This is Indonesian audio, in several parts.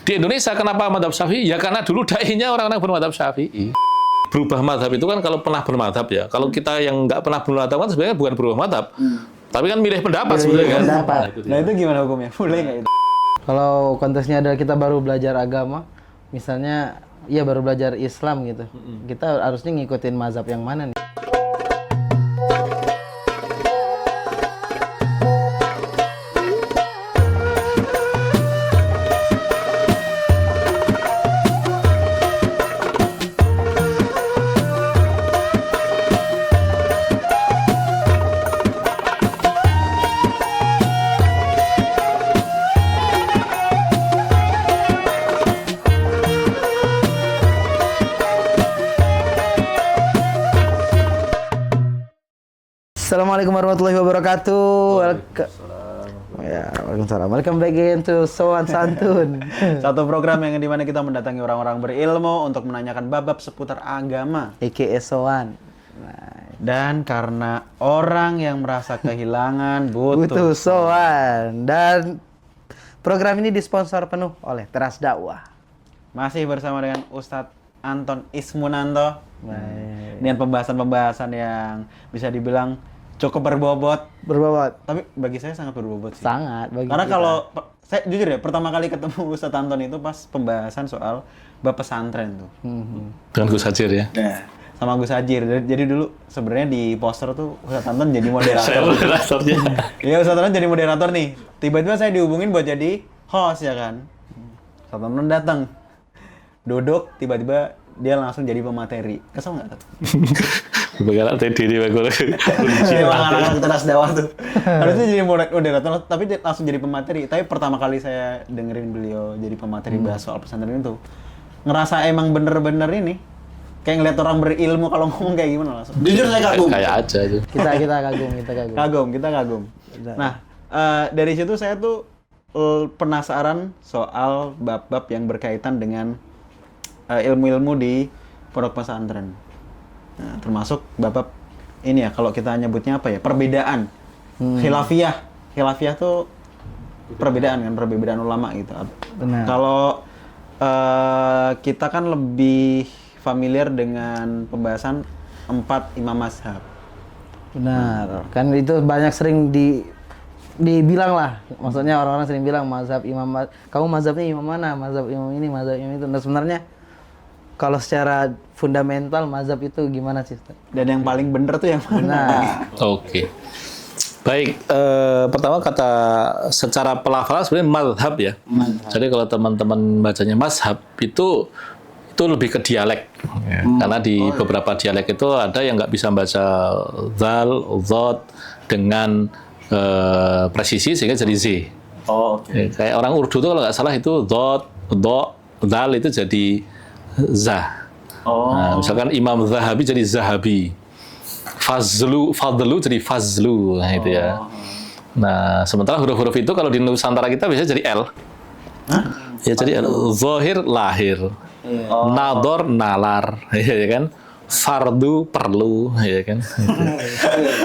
Di Indonesia kenapa madhab Syafi'i? Ya karena dulu dai-nya orang-orang bermadhab Syafi'i. Berubah madhab itu kan kalau pernah bermadhab ya. Kalau kita yang nggak pernah bermadhab kan sebenarnya bukan berubah madhab. Tapi kan milih pendapat sebenarnya kan. Nah itu gimana hukumnya? Boleh nggak itu? Kalau konteksnya adalah kita baru belajar agama, misalnya ya baru belajar Islam gitu, kita harusnya ngikutin mazhab yang mana nih? Assalamualaikum warahmatullahi wabarakatuh. Waalaikumsalam. Welcome back again to Sowan Santun. Satu program yang dimana kita mendatangi orang-orang berilmu untuk menanyakan bab-bab seputar agama, AKA Sowan. dan karena orang yang merasa kehilangan Butuh Sowan. Dan program ini disponsor penuh oleh Teras Dakwah. Masih bersama dengan Ustadz Anton Ismunanto. Baik. Dengan pembahasan-pembahasan yang bisa dibilang cukup berbobot. Tapi bagi saya sangat berbobot sih. Sangat bagi Karena kita. kalau saya jujur ya, pertama kali ketemu Ustadz Anton itu pas pembahasan soal bab pesantren tuh. Dengan Gus Hajir ya. Nah, sama Gus Hajir. Jadi dulu sebenarnya di poster tuh Ustadz Anton jadi moderator. Saya moderatornya. Iya, Ustadz Anton jadi moderator nih. Tiba-tiba saya dihubungin buat jadi host ya kan. Ustadz Anton datang. Duduk, tiba-tiba dia langsung jadi pemateri. Kesel nggak? Bagaimana tadi dia Anak-anak Teras Dakwah tuh. Harusnya jadi moderator, tapi dia langsung jadi pemateri. Tapi pertama kali saya dengerin beliau jadi pemateri bahas soal pesantren itu, ngerasa emang bener-bener ini, kayak ngeliat orang berilmu kalau ngomong kayak gimana langsung. Jujur saya kagum. Kayak aja itu. Kita kagum. Kita kagum. Nah, dari situ saya tuh penasaran soal bab-bab yang berkaitan dengan ilmu-ilmu di pondok pesantren. Nah, termasuk bab ini ya, kalau kita nyebutnya apa ya, perbedaan. Khilafiyah. Khilafiyah tuh perbedaan kan, perbedaan ulama gitu. Benar. Kalau kita kan lebih familiar dengan pembahasan 4 imam mazhab. Benar. Kan itu banyak sering dibilang lah. Maksudnya orang-orang sering bilang mazhab kamu mazhabnya imam mana? Mazhab imam ini, mazhab imam itu. Nah, sebenarnya kalau secara fundamental mazhab itu gimana sih, Ustaz? Dan yang paling bener tuh yang mana? Nah, Oke. Baik, pertama kata secara pelafalan sebenarnya mazhab ya. Jadi kalau teman-teman bacanya mazhab itu lebih ke dialek. Ya. Karena di beberapa dialek itu ada yang nggak bisa baca zal, zot dengan presisi sehingga jadi z. Oh, oke. Ya, kayak orang Urdu tuh kalau nggak salah itu zot, do, zal itu jadi zah. Nah, misalkan Imam Zahabi jadi Zahabi. Fadlu jadi Fazlu, nah itu ya. Nah, sementara huruf-huruf itu kalau di Nusantara kita biasanya jadi L. Ya jadi L. Zohir, lahir. Nador, nalar. Ya kan? Fardu, perlu. Ya kan?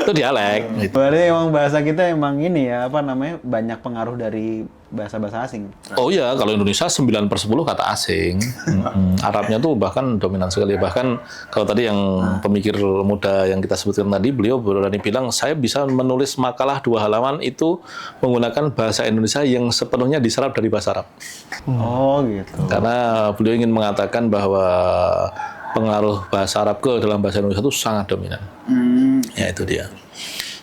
Itu dialek. Gitu. Berarti emang bahasa kita emang ini ya, apa namanya, banyak pengaruh dari bahasa-bahasa asing. Oh iya, kalau Indonesia 9/10 kata asing. Arabnya tuh bahkan dominan sekali. Bahkan kalau tadi yang pemikir muda yang kita sebutkan tadi, beliau berani bilang, saya bisa menulis makalah 2 halaman itu menggunakan bahasa Indonesia yang sepenuhnya diserap dari bahasa Arab. Oh gitu. Karena beliau ingin mengatakan bahwa pengaruh bahasa Arab ke dalam bahasa Indonesia itu sangat dominan. Ya itu dia.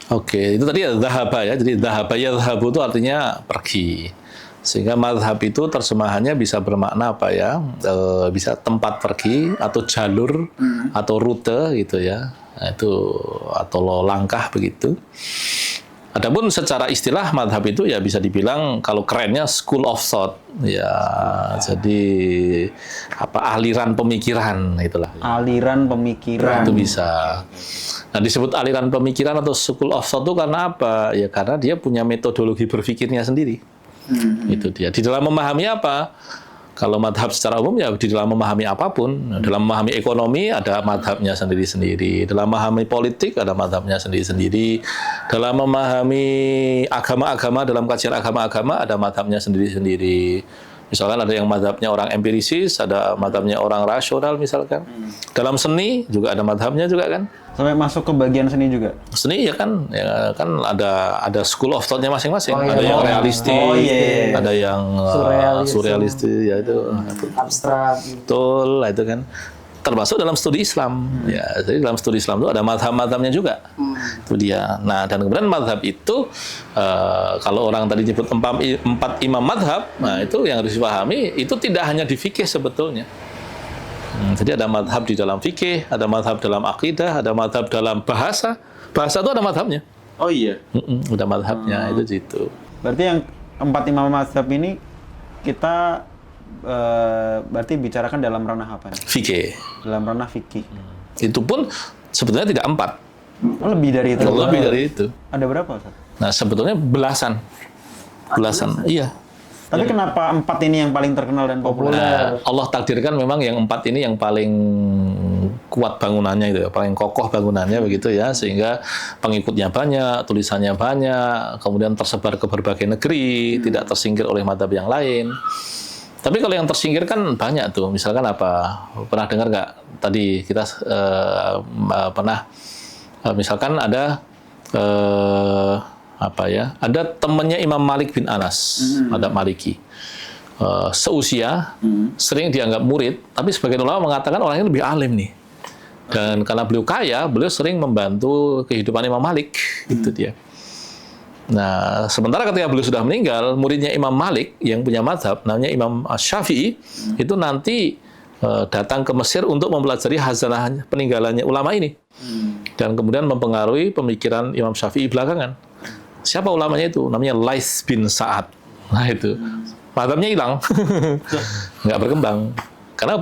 Oke, itu tadi ya dhahaba ya. Jadi dhahaba ya dhahabu itu artinya pergi. Sehingga mazhab itu terjemahannya bisa bermakna apa ya? Bisa tempat pergi atau jalur atau rute gitu ya. Nah, itu atau langkah begitu. Adapun secara istilah mazhab itu ya bisa dibilang kalau kerennya school of thought ya. Jadi apa aliran pemikiran itulah. Aliran pemikiran. Itu bisa. Nah, disebut aliran pemikiran atau school of thought itu karena apa? Ya karena dia punya metodologi berpikirnya sendiri. Itu dia. Di dalam memahami apa? Kalau madhab secara umum ya di dalam memahami apapun. Dalam memahami ekonomi ada madhabnya sendiri-sendiri. Dalam memahami politik ada madhabnya sendiri-sendiri. Dalam memahami agama-agama, dalam kajian agama-agama ada madhabnya sendiri-sendiri. Misalkan ada yang madhabnya orang empirisis, ada madhabnya orang rasional misalkan. Dalam seni juga ada madhabnya juga kan. Sampai masuk ke bagian seni juga. Seni ya kan ada school of thought-nya masing-masing. Oh, iya. Ada yang realistik, Oh, iya. ada yang surrealistik, ya itu. Abstrak. Betul, itu kan. Termasuk dalam studi Islam. Ya, jadi dalam studi Islam itu ada madhab-madhabnya juga. Itu dia. Nah, dan kemudian madhab itu kalau orang tadi nyebut empat imam madhab, nah itu yang harus dipahami itu tidak hanya di fikih sebetulnya. Jadi ada madhab di dalam fikih, ada madhab dalam akidah, ada madhab dalam bahasa. Bahasa itu ada madhabnya. Oh iya. Udah madhabnya itu gitu. Berarti yang 4 imam mazhab ini kita berarti bicarakan dalam ranah apa nih? Fikih. Dalam ranah fikih. Itu pun sebetulnya tidak 4. Oh, lebih dari itu. Lebih dari itu. Ada berapa, Ustaz? Nah, sebetulnya belasan. Iya. Tapi kenapa 4 ini yang paling terkenal dan populer? Nah, Allah takdirkan memang yang 4 ini yang paling kuat bangunannya itu, paling kokoh bangunannya begitu ya, sehingga pengikutnya banyak, tulisannya banyak, kemudian tersebar ke berbagai negeri, tidak tersingkir oleh madhab yang lain. Tapi kalau yang tersingkir kan banyak tuh, misalkan apa? Pernah dengar nggak? Tadi kita misalkan ada ada temannya Imam Malik bin Anas, madhab Maliki. Seusia, sering dianggap murid, tapi sebagian ulama mengatakan orangnya lebih alim nih. Dan karena beliau kaya, beliau sering membantu kehidupan Imam Malik, gitu dia. Nah, sementara ketika beliau sudah meninggal, muridnya Imam Malik yang punya madhab, namanya Imam Syafi'i, itu nanti datang ke Mesir untuk mempelajari hazanah peninggalannya ulama ini. Dan kemudian mempengaruhi pemikiran Imam Syafi'i belakangan. Siapa ulamanya itu? Namanya Laits bin Sa'ad. Nah itu, madhabnya hilang. Nggak berkembang. Karena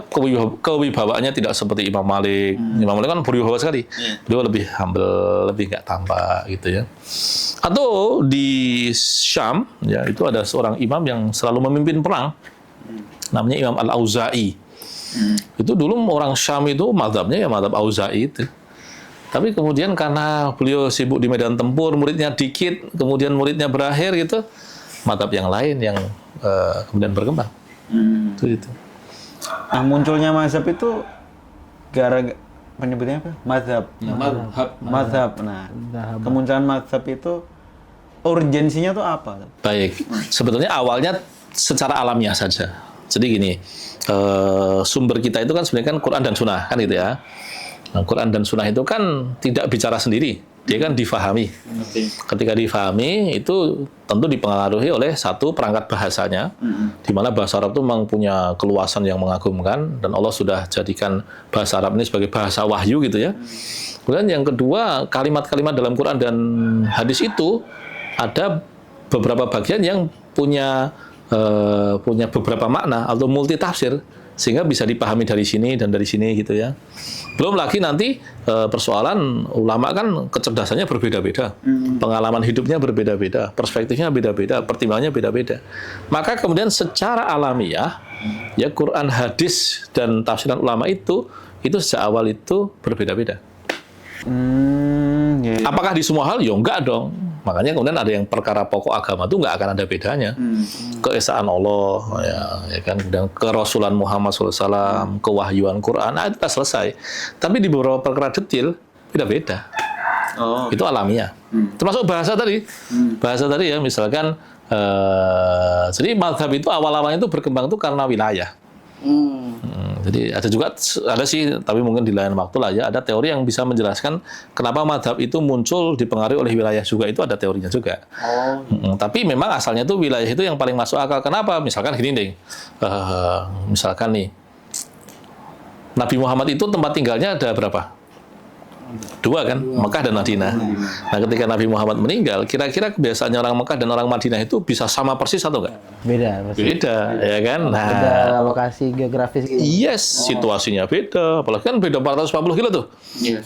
kewibawaannya tidak seperti Imam Malik. Imam Malik kan berwibawa sekali. Beliau lebih humble, lebih nggak tampak gitu ya. Atau di Syam, ya itu ada seorang imam yang selalu memimpin perang. Namanya Imam Al-Auza'i. Itu dulu orang Syam itu madhabnya ya madhab Auza'i itu. Tapi kemudian karena beliau sibuk di medan tempur, muridnya dikit, kemudian muridnya berakhir gitu, madhab yang lain yang kemudian berkembang. Itu. Nah, munculnya mazhab itu gara-gara penyebutnya apa? Mazhab. Mazhab. Nah, kemunculan mazhab itu urgensinya tuh apa? Baik, sebetulnya awalnya secara alamiah saja. Jadi gini, sumber kita itu kan sebenarnya kan Quran dan Sunnah kan gitu ya. Nah, Quran dan Sunnah itu kan tidak bicara sendiri, dia kan difahami. Ketika difahami itu tentu dipengaruhi oleh satu perangkat bahasanya, di mana bahasa Arab itu memang punya keluasan yang mengagumkan dan Allah sudah jadikan bahasa Arab ini sebagai bahasa wahyu gitu ya. Kemudian yang kedua, kalimat-kalimat dalam Quran dan hadis itu ada beberapa bagian yang punya beberapa makna atau multi tafsir, sehingga bisa dipahami dari sini dan dari sini gitu ya. Belum lagi nanti persoalan ulama kan kecerdasannya berbeda-beda, pengalaman hidupnya berbeda-beda, perspektifnya beda-beda, pertimbangannya beda-beda. Maka kemudian secara alamiah ya Quran, hadis dan tafsiran ulama itu sejak awal itu berbeda-beda. Apakah di semua hal? Ya enggak dong. Makanya kemudian ada yang perkara pokok agama itu enggak akan ada bedanya. Keesaan Allah, ya kan, dan kerasulan Muhammad SAW, kewahyuan Quran, nah, itu sudah selesai. Tapi di beberapa perkara detail beda-beda. Itu alamiah. Termasuk bahasa tadi. Bahasa tadi ya, misalkan jadi mazhab itu awal-awalnya itu berkembang itu karena wilayah. Jadi ada sih, tapi mungkin di lain waktu lah ya, ada teori yang bisa menjelaskan kenapa mazhab itu muncul dipengaruhi oleh wilayah juga, itu ada teorinya juga. Tapi memang asalnya tuh wilayah itu yang paling masuk akal. Kenapa? Misalkan gini deh, misalkan nih, Nabi Muhammad itu tempat tinggalnya ada berapa? 2 kan, Mekah dan Madinah. Nah, ketika Nabi Muhammad meninggal, kira-kira kebiasaannya orang Mekah dan orang Madinah itu bisa sama persis atau enggak? Beda, ya kan? Nah, beda lokasi geografis. Yes, situasinya beda, apalagi kan beda 440 kilo tuh.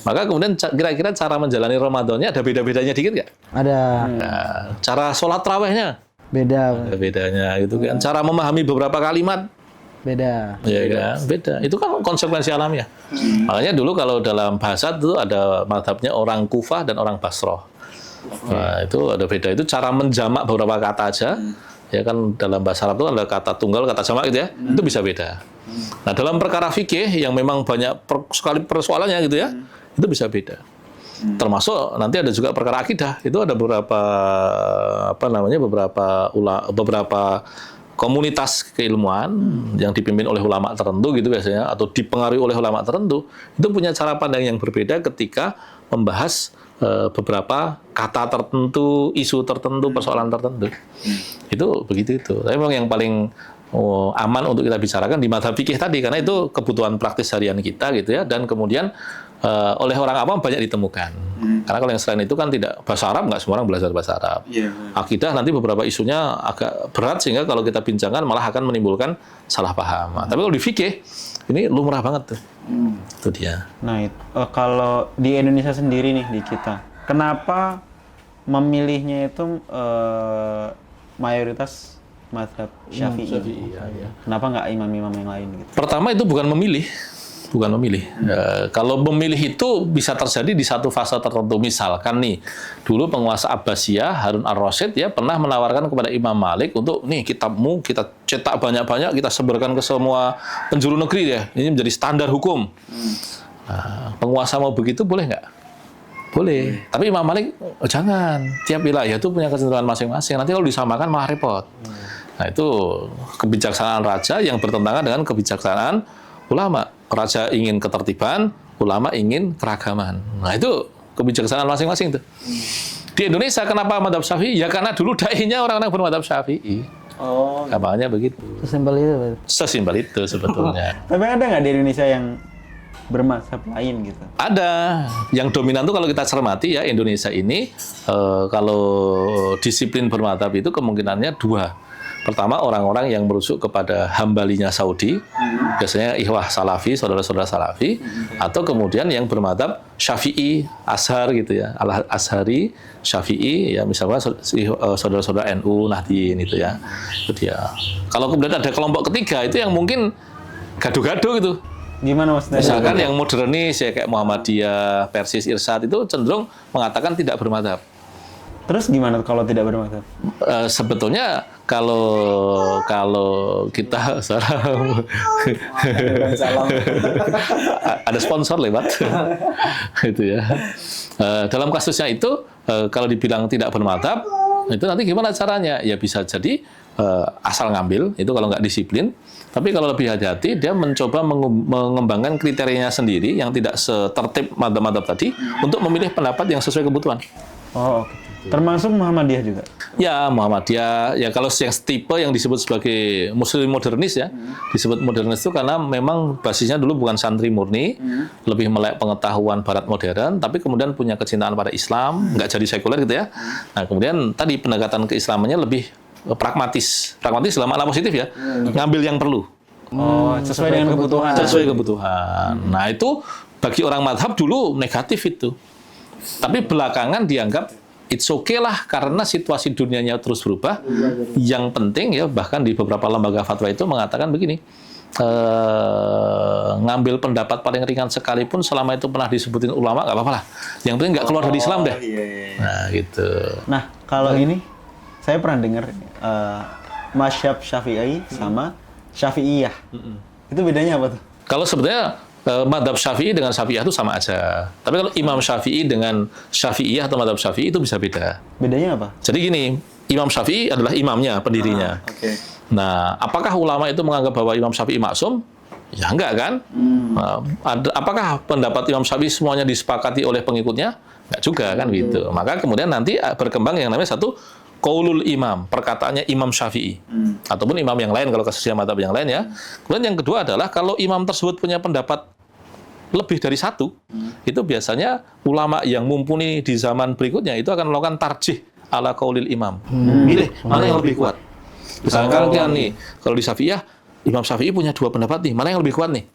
Maka kemudian kira-kira cara menjalani Ramadannya ada beda-bedanya dikit nggak? Ada. Nah, cara sholat tarawehnya Beda. ada bedanya gitu kan. Cara memahami beberapa kalimat Beda. ya kan, beda. Itu kan konsekuensi alamiah. Makanya dulu kalau dalam bahasa itu ada mazhabnya orang Kufah dan orang Basrah. Nah, itu ada beda. Itu cara menjamak beberapa kata aja. ya kan dalam bahasa Arab itu ada kata tunggal, kata jamak gitu ya, itu bisa beda. Nah dalam perkara fikih yang memang banyak sekali persoalannya gitu ya, itu bisa beda. Termasuk nanti ada juga perkara akidah, itu ada beberapa beberapa komunitas keilmuan yang dipimpin oleh ulama tertentu gitu biasanya, atau dipengaruhi oleh ulama tertentu, itu punya cara pandang yang berbeda ketika membahas beberapa kata tertentu, isu tertentu, persoalan tertentu. Itu begitu itu. Tapi memang yang paling aman untuk kita bicarakan di mazhab fikih tadi, karena itu kebutuhan praktis harian kita gitu ya, dan kemudian oleh orang awam banyak ditemukan. Karena kalau yang selain itu kan tidak, bahasa Arab nggak semua orang belajar bahasa Arab. Akidah nanti beberapa isunya agak berat sehingga kalau kita bincangkan malah akan menimbulkan salah paham. Tapi kalau di fikih ini lumrah banget tuh. Itu dia. Nah, kalau di Indonesia sendiri nih di kita, kenapa memilihnya itu mayoritas mazhab Syafi'i? Kenapa nggak imam-imam yang lain gitu? Pertama itu bukan memilih. Kalau memilih itu bisa terjadi di satu fase tertentu. Misalkan nih, dulu penguasa Abbasiyah Harun ar-Rasyid ya pernah menawarkan kepada Imam Malik untuk nih kitabmu kita cetak banyak-banyak, kita sebarkan ke semua penjuru negeri ya. Ini menjadi standar hukum. Nah, penguasa mau begitu boleh nggak? Boleh. Tapi Imam Malik jangan. Tiap wilayah itu punya kecenderungan masing-masing. Nanti kalau disamakan malah repot. Nah itu kebijaksanaan raja yang bertentangan dengan kebijaksanaan ulama. Raja ingin ketertiban, ulama ingin keragaman. Nah itu kebijaksanaan masing-masing tuh. Di Indonesia kenapa mazhab Syafi'i? Ya karena dulu dai-nya orang-orang bermadzhab Syafi'i. Gampangnya begitu. Sesimpel itu. Sesimpel itu sebetulnya. Tapi ada nggak di Indonesia yang bermazhab lain gitu? Ada. Yang dominan tuh kalau kita cermati ya Indonesia ini kalau disiplin bermadzhab itu kemungkinannya dua. Pertama, orang-orang yang merujuk kepada Hambalinya Saudi, biasanya Ikhwah Salafi, saudara-saudara Salafi, atau kemudian yang bermadzhab Syafi'i, Azhar gitu ya, Al-Azhari, Syafi'i, ya misalnya saudara-saudara NU, Nahdien itu ya. Itu dia. Kalau kemudian ada kelompok ketiga, itu yang mungkin gaduh-gaduh gitu. Gimana maksudnya? Misalkan yang modernis ya kayak Muhammadiyah, Persis, Irsyad itu cenderung mengatakan tidak bermadzhab. Terus gimana kalau tidak bermadzhab? Sebetulnya kalau kita salam ada sponsor lewat itu ya. Dalam kasusnya itu kalau dibilang tidak bermadzhab itu nanti gimana caranya? Ya bisa jadi asal ngambil itu kalau nggak disiplin. Tapi kalau lebih hati-hati dia mencoba mengembangkan kriterianya sendiri yang tidak setertib madzhab-madzhab tadi untuk memilih pendapat yang sesuai kebutuhan. Oh, oke. Termasuk Muhammadiyah juga? Ya, Muhammadiyah. Ya, kalau yang tipe yang disebut sebagai Muslim modernis ya, disebut modernis itu karena memang basisnya dulu bukan santri murni, lebih melek pengetahuan barat modern, tapi kemudian punya kecintaan pada Islam, nggak jadi sekuler gitu ya. Nah, kemudian tadi pendekatan keislamannya lebih pragmatis. Pragmatis dalam makna positif ya, ngambil yang perlu. Oh, sesuai dengan kebutuhan. Sesuai kebutuhan. Nah, itu bagi orang madhab dulu negatif itu. Tapi belakangan dianggap it's okay lah karena situasi dunianya terus berubah. Yang penting ya bahkan di beberapa lembaga fatwa itu mengatakan begini, ngambil pendapat paling ringan sekalipun selama itu pernah disebutin ulama nggak apa-apa lah. Yang penting nggak keluar dari Islam deh. Nah gitu. Nah kalau ini saya pernah dengar mazhab Syafi'i sama Syafi'iyah. Itu bedanya apa tuh? Kalau sebetulnya madhab Syafi'i dengan Syafi'iyah itu sama aja. Tapi kalau Imam Syafi'i dengan Syafi'iyah atau madhab Syafi'i itu bisa beda. Bedanya apa? Jadi gini, Imam Syafi'i adalah imamnya, pendirinya. Nah, apakah ulama itu menganggap bahwa Imam Syafi'i maksum? Ya enggak kan? Apakah pendapat Imam Syafi'i semuanya disepakati oleh pengikutnya? Enggak juga kan gitu. Maka kemudian nanti berkembang yang namanya satu qaulul imam, perkataannya Imam Syafi'i. Ataupun imam yang lain kalau kasusnya madhab yang lain ya. Kemudian yang kedua adalah kalau imam tersebut punya pendapat lebih dari satu, itu biasanya ulama yang mumpuni di zaman berikutnya itu akan melakukan tarjih ala qaulil imam. Pilih mana yang lebih kuat. Misalkan nih, kalau di Syafi'iyah, Imam Syafi'i punya dua pendapat nih, mana yang lebih kuat nih?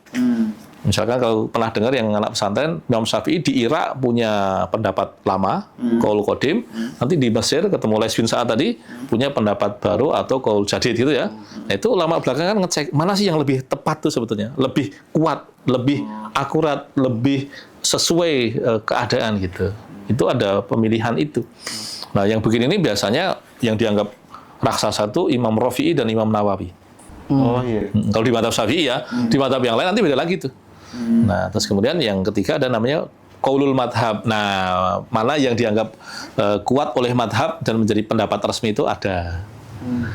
Misalkan kalau pernah dengar yang anak pesantren, Imam Syafi'i di Irak punya pendapat lama, qaul qadim, nanti di Mesir ketemu Lais bin Sa'ad tadi punya pendapat baru atau qaul jadid gitu ya. Nah, itu ulama belakangan ngecek mana sih yang lebih tepat tuh sebetulnya, lebih kuat, lebih akurat, lebih sesuai keadaan gitu. Itu ada pemilihan itu. Nah, yang begini ini biasanya yang dianggap raksasa itu Imam Rafi'i dan Imam Nawawi. Oh iya. Kalau di madhab Syafi'i ya, di madhab yang lain nanti beda lagi tuh. Nah, terus kemudian yang ketiga ada namanya qaulul madhab. Nah, mana yang dianggap kuat oleh madhab dan menjadi pendapat resmi itu ada.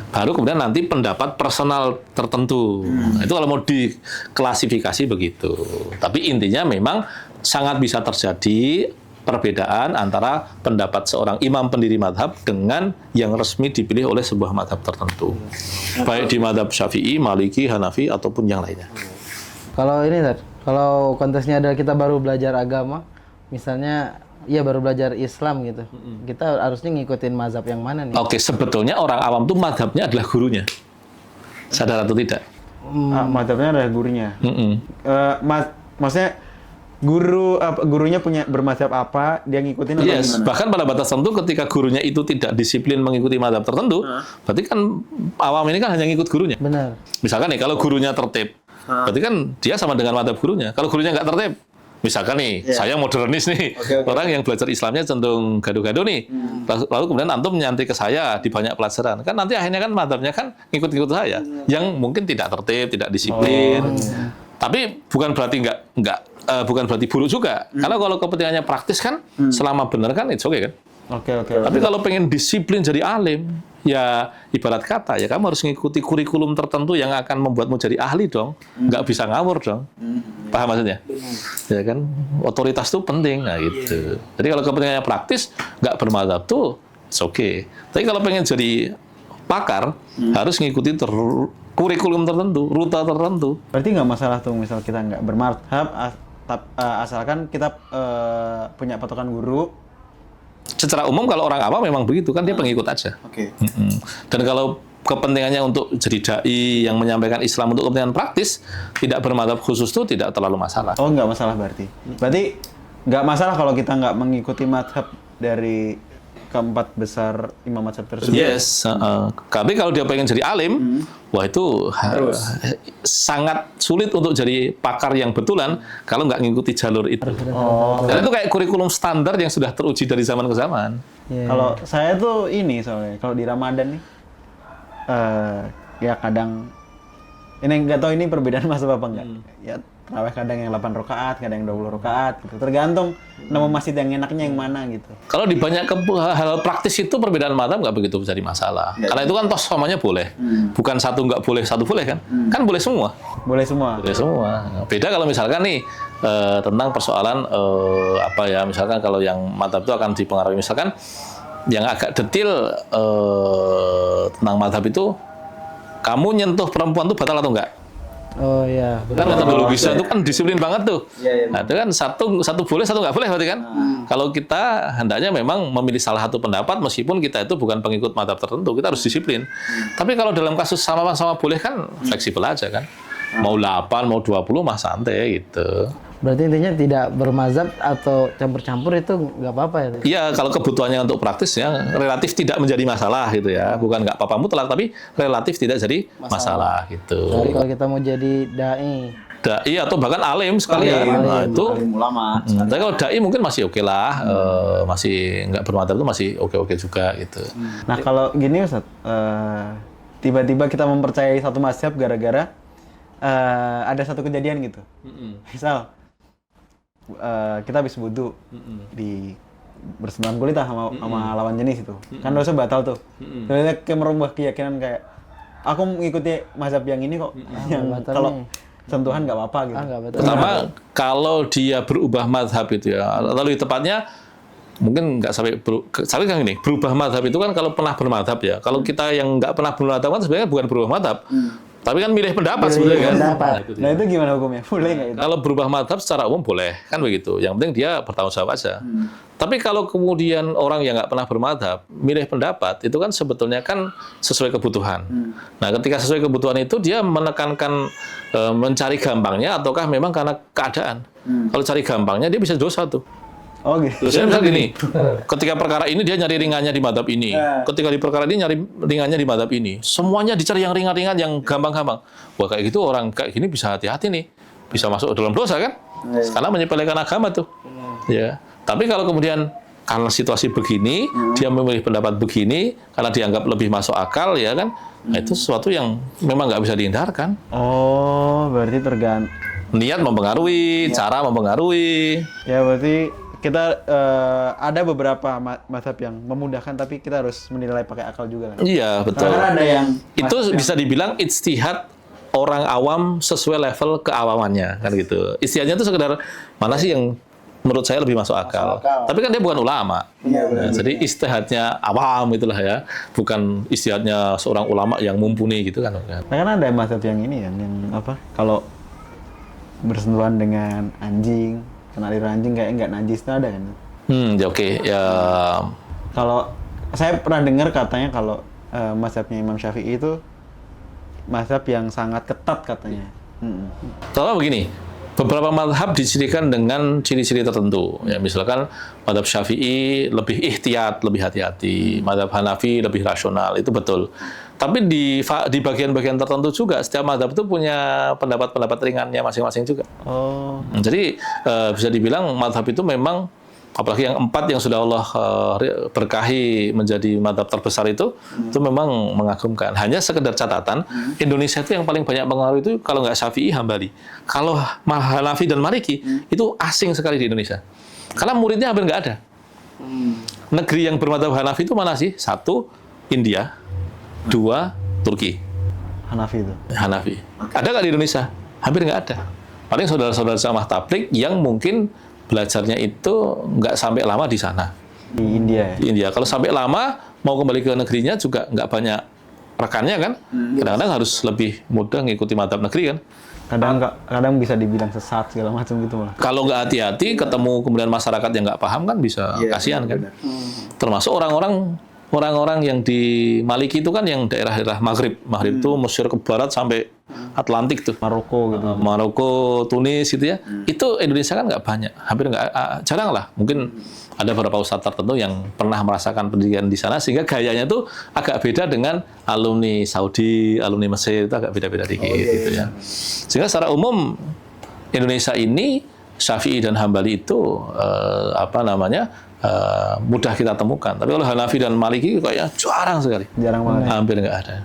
Baru kemudian nanti pendapat personal tertentu. Itu kalau mau diklasifikasi begitu. Tapi intinya memang sangat bisa terjadi perbedaan antara pendapat seorang imam pendiri madhab dengan yang resmi dipilih oleh sebuah madhab tertentu. Baik di madhab Syafi'i, Maliki, Hanafi, ataupun yang lainnya. Kalau ini, Tad, kalau konteksnya adalah kita baru belajar agama, misalnya, ya baru belajar Islam gitu, kita harusnya ngikutin mazhab yang mana nih? Oke, sebetulnya orang awam tuh madhabnya adalah gurunya. Sadar atau tidak? Madhabnya adalah gurunya. Maksudnya gurunya punya bermadzhab apa, dia ngikutin atau Yes, gimana? bahkan pada batas tertentu ketika gurunya itu tidak disiplin mengikuti madhab tertentu, berarti kan awam ini kan hanya ngikut gurunya. Benar. Misalkan nih, kalau gurunya tertib, berarti kan dia sama dengan madhab gurunya. Kalau gurunya nggak tertib, misalkan nih, saya modernis nih, orang yang belajar Islamnya cenderung gaduh-gaduh nih, lalu kemudian antum nyantai ke saya di banyak pelajaran, kan nanti akhirnya kan madhabnya kan ngikut-ngikut saya, yang mungkin tidak tertib, tidak disiplin. Tapi bukan berarti bukan berarti buruk juga. Karena kalau kepentingannya praktis kan, selama benar kan, it's okay kan. Oke. Tapi kalau pengen disiplin jadi alim, ya ibarat kata ya kamu harus mengikuti kurikulum tertentu yang akan membuatmu jadi ahli dong. Nggak bisa ngawur dong. Paham maksudnya? Ya kan, otoritas itu penting, nah gitu. Jadi kalau kepentingannya praktis, nggak bermadzhab tuh, it's okay. Tapi kalau pengen jadi pakar, harus ngikuti kurikulum tertentu, rute tertentu. Berarti nggak masalah tuh misal kita nggak bermadhab, asalkan kita punya patokan guru. Secara umum kalau orang awam memang begitu kan, dia pengikut aja. Oke. Dan kalau kepentingannya untuk jadi dai yang menyampaikan Islam untuk kepentingan praktis, tidak bermadhab khusus itu tidak terlalu masalah. Oh, nggak masalah berarti. Berarti nggak masalah kalau kita nggak mengikuti madhab dari keempat besar imam madhab tersebut. Yes, tapi kalau dia pengen jadi alim, wah itu sangat sulit untuk jadi pakar yang betulan kalau nggak ngikuti jalur itu. Karena itu kayak kurikulum standar yang sudah teruji dari zaman ke zaman. Kalau saya tuh ini soalnya, kalau di Ramadan nih, ya kadang, ini nggak tahu ini perbedaan mazhab apa enggak. Ya tarawih kadang yang 8 rakaat, kadang yang 20 rakaat gitu. Tergantung nama masjid yang enaknya yang mana gitu. Kalau di banyak hal praktis itu perbedaan mazhab nggak begitu jadi masalah. Karena itu kan toh semuanya boleh. Bukan satu nggak boleh, satu boleh kan? Kan boleh semua. Boleh semua. Boleh semua. Beda kalau misalkan nih tentang persoalan apa ya, misalkan kalau yang mazhab itu akan dipengaruhi, misalkan yang agak detail tentang mazhab itu, kamu nyentuh perempuan itu batal atau enggak? Oh iya. Kan metodologisnya itu kan disiplin banget tuh. Nah, itu kan satu boleh, satu nggak boleh berarti kan. Kalau kita hendaknya memang memilih salah satu pendapat, meskipun kita itu bukan pengikut mazhab tertentu, kita harus disiplin. Tapi kalau dalam kasus sama-sama boleh kan fleksibel aja kan. Mau 8, mau 20 mah santai gitu. Berarti intinya tidak bermazhab atau campur-campur itu nggak apa-apa ya? Iya, kalau kebutuhannya untuk praktis ya relatif tidak menjadi masalah gitu ya. Bukan nggak apa-apa mutlak, tapi relatif tidak jadi masalah gitu. Jadi kalau kita mau jadi dai, Dai atau bahkan alim sekalian, nah itu ulama. Tapi kalau dai mungkin masih oke lah, masih nggak bermadzhab itu masih oke-oke juga gitu. Nah kalau gini Ustaz, tiba-tiba kita mempercayai satu mazhab gara-gara ada satu kejadian gitu. Misal kita habis wudu di bersentuhan kulit sama lawan jenis itu, kan dosa batal tuh. Terus kita merubah keyakinan kayak aku mengikuti mazhab yang ini kok, yang kalau sentuhan nggak apa-apa gitu. nggak betul. Pertama, kalau dia berubah mazhab itu ya, atau lebih tepatnya mungkin nggak sampai kan gini, berubah mazhab itu kan kalau pernah bermadzhab ya. Kalau kita yang nggak pernah bermadzhab kan sebenarnya bukan berubah mazhab, tapi kan milih pendapat sebenarnya kan. Nah itu gimana hukumnya? Boleh nggak itu? Kalau berubah mazhab secara umum boleh, kan begitu. Yang penting dia bertanggung jawab aja. Tapi kalau kemudian orang yang nggak pernah bermadzhab milih pendapat, itu kan sebetulnya kan sesuai kebutuhan. Nah, ketika sesuai kebutuhan itu dia menekankan mencari gampangnya, ataukah memang karena keadaan. Kalau cari gampangnya dia bisa dosa tuh. Oh gitu. Terus misalnya gini, ketika perkara ini dia nyari ringannya di mazhab ini, ketika di perkara ini nyari ringannya di mazhab ini, semuanya dicari yang ringan-ringan, yang gampang-gampang. Wah kayak gitu orang kayak gini bisa hati-hati nih, bisa masuk ke dalam dosa kan? Karena menyepelekan agama tuh. Ya. Tapi kalau kemudian karena situasi begini, dia memilih pendapat begini, karena dianggap lebih masuk akal, ya kan? Nah, itu sesuatu yang memang nggak bisa dihindarkan. Oh, berarti Niat mempengaruhi, cara mempengaruhi. ya berarti kita ada beberapa mazhab yang memudahkan, tapi kita harus menilai pakai akal juga kan? Iya, betul. Karena ada yang Itu bisa dibilang ijtihad orang awam sesuai level keawamannya, kan gitu. Ijtihadnya itu sekedar mana sih yang menurut saya lebih masuk akal. Tapi kan dia bukan ulama. Nah, jadi ijtihadnya awam itulah ya, bukan ijtihadnya seorang ulama yang mumpuni gitu kan. Nah, kan ada mazhab yang ini kan, yang apa? Kalau bersentuhan dengan anjing, kena liur anjing kayak nggak najis, itu ada kan? Ya oke. Ya, Kalau saya pernah dengar katanya kalau mazhabnya Imam Syafi'i itu mazhab yang sangat ketat katanya. pertama begini, beberapa mazhab dicirikan dengan ciri-ciri tertentu. Ya, misalkan mazhab Syafi'i lebih ihtiyat, lebih hati-hati, mazhab Hanafi lebih rasional, itu betul. Tapi di bagian-bagian tertentu juga setiap mazhab itu punya pendapat-pendapat ringannya masing-masing juga. Oh, Jadi bisa dibilang mazhab itu memang, apalagi yang 4 yang sudah Allah berkahi menjadi mazhab terbesar itu memang mengagumkan. Hanya sekedar catatan, Indonesia itu yang paling banyak pengaruh itu kalau nggak Syafi'i, Hambali. Kalau Hanafi dan Maliki itu asing sekali di Indonesia. Karena muridnya hampir nggak ada. Negeri yang bermadzhab Hanafi itu mana sih? 1, India. 2, Turki. Hanafi itu. Hanafi. Ada nggak di Indonesia? Hampir nggak ada. Paling saudara-saudara jamaah tabligh yang mungkin belajarnya itu nggak sampai lama di sana. Di India ya? Di India. Kalau sampai lama, mau kembali ke negerinya juga nggak banyak rekannya kan. Kadang-kadang harus lebih mudah ngikuti madzhab negeri kan. Kadang bisa dibilang sesat segala macam gitu malah. Kalau nggak hati-hati, ketemu kemudian masyarakat yang nggak paham kan bisa kasihan kan. Termasuk orang-orang yang di Maliki itu kan yang daerah-daerah Maghrib. Maghrib itu Mesir ke barat sampai Atlantik tuh. Maroko gitu. Maroko, Tunis gitu ya. Itu Indonesia kan nggak banyak. Hampir nggak, jarang lah. Mungkin ada beberapa ustadz tertentu yang pernah merasakan pendidikan di sana sehingga gayanya tuh agak beda dengan alumni Saudi, alumni Mesir, itu agak beda-beda dikit gitu ya. Sehingga secara umum Indonesia ini Syafi'i dan Hambali itu mudah kita temukan. Tapi kalau Hanafi dan Maliki kayaknya jarang sekali. Jarang banget. Hampir nggak ada.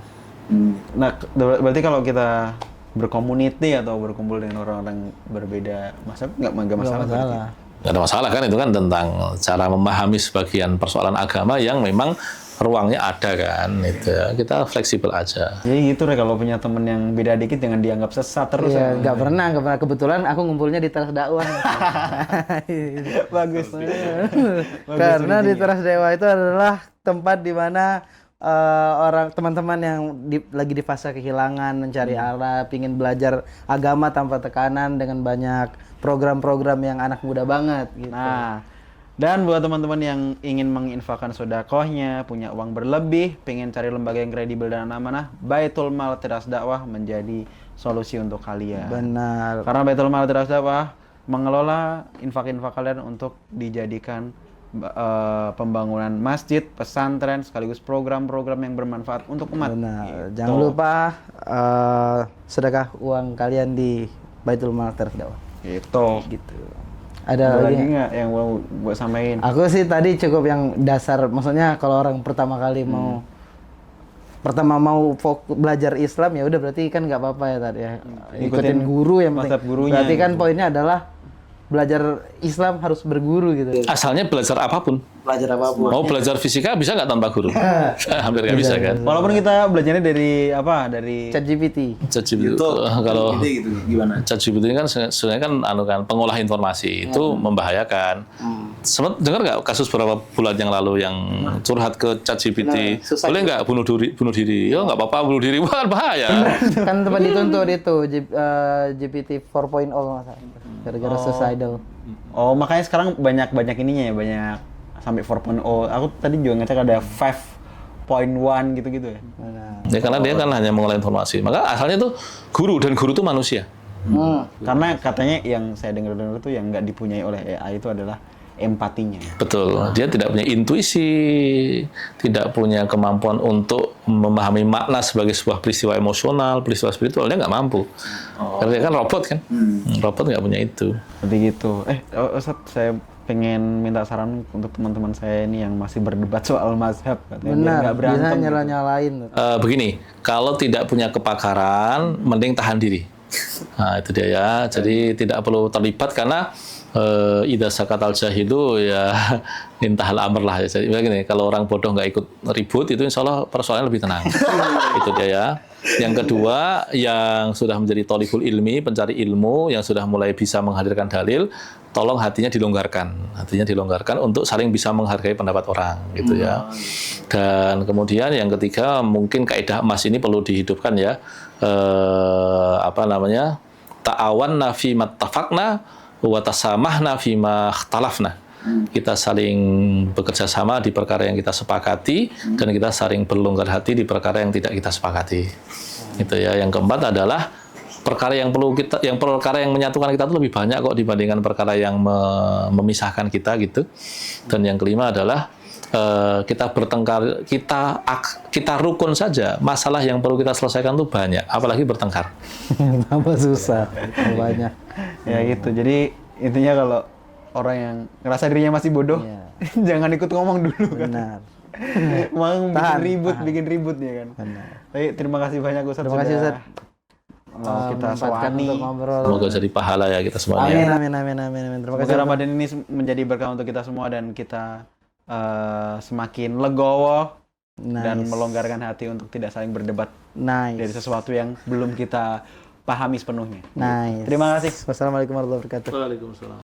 Nah, berarti kalau kita berkomuniti atau berkumpul dengan orang-orang berbeda mazhab nggak masalah. Nggak ada masalah kan, itu kan tentang cara memahami sebagian persoalan agama yang memang ruangnya ada kan, itu ya. Kita fleksibel aja. Jadi gitu deh, kalau punya temen yang beda dikit jangan dianggap sesat terus. Iya, nggak pernah. Kebetulan aku ngumpulnya di teras dakwah. Bagus. Karena di teras dakwah itu adalah tempat di mana teman-teman yang lagi di fase kehilangan, mencari arah, pingin belajar agama tanpa tekanan dengan banyak program-program yang anak muda banget gitu. Nah, dan buat teman-teman yang ingin menginfakkan sedekahnya, punya uang berlebih, pengen cari lembaga yang kredibel dan amanah, Baitul Mal Teras Dakwah menjadi solusi untuk kalian. Benar. Karena Baitul Mal Teras Dakwah mengelola infak-infak kalian untuk dijadikan pembangunan masjid, pesantren, sekaligus program-program yang bermanfaat untuk umat. Benar. Gitu. Jangan lupa sedekah uang kalian di Baitul Mal Teras Dakwah. Gitu. Ada lagi nggak yang mau buat sampaikan? Aku sih tadi cukup yang dasar, maksudnya kalau orang pertama kali mau belajar Islam ya udah berarti kan nggak apa-apa ya tadi ya. Ikutin guru yang penting. Berarti kan poinnya adalah belajar Islam harus berguru gitu. Asalnya belajar apapun. Mau belajar fisika bisa nggak tanpa guru? Hampir nggak bisa kan. Walaupun kita belajarnya dari ChatGPT. ChatGPT itu kalau ChatGPT ini kan sebenarnya kan pengolah informasi itu membahayakan. Sempat dengar nggak kasus beberapa bulan yang lalu yang curhat ke ChatGPT, boleh nggak bunuh diri? Ya nggak apa-apa bunuh diri, wah bahaya. Kan tempat dituntut itu GPT 4.0 gara-gara suicidal. Oh, makanya sekarang banyak ininya ya, banyak sampai 4.0. Aku tadi juga ngecek ada 5.1 gitu-gitu ya. Ya karena dia kan hanya mengolah informasi. Maka asalnya tuh guru, dan guru itu manusia. Karena katanya yang saya dengar itu yang nggak dipunyai oleh AI itu adalah empatinya. Betul. Dia tidak punya intuisi, tidak punya kemampuan untuk memahami makna sebagai sebuah peristiwa emosional, peristiwa spiritual. Dia nggak mampu. Karena dia kan robot kan. Robot nggak punya itu. Seperti gitu. Ustadz, saya pengen minta saran untuk teman-teman saya ini yang masih berdebat soal mazhab, katanya, biar Benar, nggak bisa berantem. Gitu. nyala-nyalain. Begini, kalau tidak punya kepakaran, mending tahan diri. Nah, itu dia ya. Jadi tidak perlu terlibat karena idza sakatal jahilu ya intahal amr lah. Jadi begini, kalau orang bodoh nggak ikut ribut itu insya Allah persoalannya lebih tenang. Itu dia ya. Yang kedua, yang sudah menjadi thalibul ilmi, pencari ilmu, yang sudah mulai bisa menghadirkan dalil, tolong hatinya dilonggarkan. Hatinya dilonggarkan untuk saling bisa menghargai pendapat orang, gitu ya. Dan kemudian yang ketiga, mungkin kaidah emas ini perlu dihidupkan ya. Ta'awanna fi mattafaqna wa tasamahna fi ma ikhtalafna. Kita saling bekerja sama di perkara yang kita sepakati dan kita saling berlonggar hati di perkara yang tidak kita sepakati. Itu ya. Yang keempat adalah perkara yang menyatukan kita itu lebih banyak kok dibandingkan perkara yang memisahkan kita gitu. Dan yang kelima adalah kita bertengkar, kita rukun saja. Masalah yang perlu kita selesaikan itu banyak, apalagi bertengkar. Tambah susah, banyak. Ya gitu. Jadi intinya kalau orang yang ngerasa dirinya masih bodoh, jangan ikut ngomong dulu kan. Benar. Emang bikin ribut ya kan. Benar. Tapi terima kasih banyak Ustaz. Terima kasih Ustaz. Mau kita Memanfaatkan sewani. untuk ngobrol. Semoga jadi pahala ya kita semuanya. Amin. Terima kasih. Semoga Ramadan ini menjadi berkah untuk kita semua dan kita semakin legowo dan melonggarkan hati untuk tidak saling berdebat dari sesuatu yang belum kita pahami sepenuhnya. Nice. Terima kasih. Wassalamualaikum warahmatullahi wabarakatuh. Waalaikumsalam.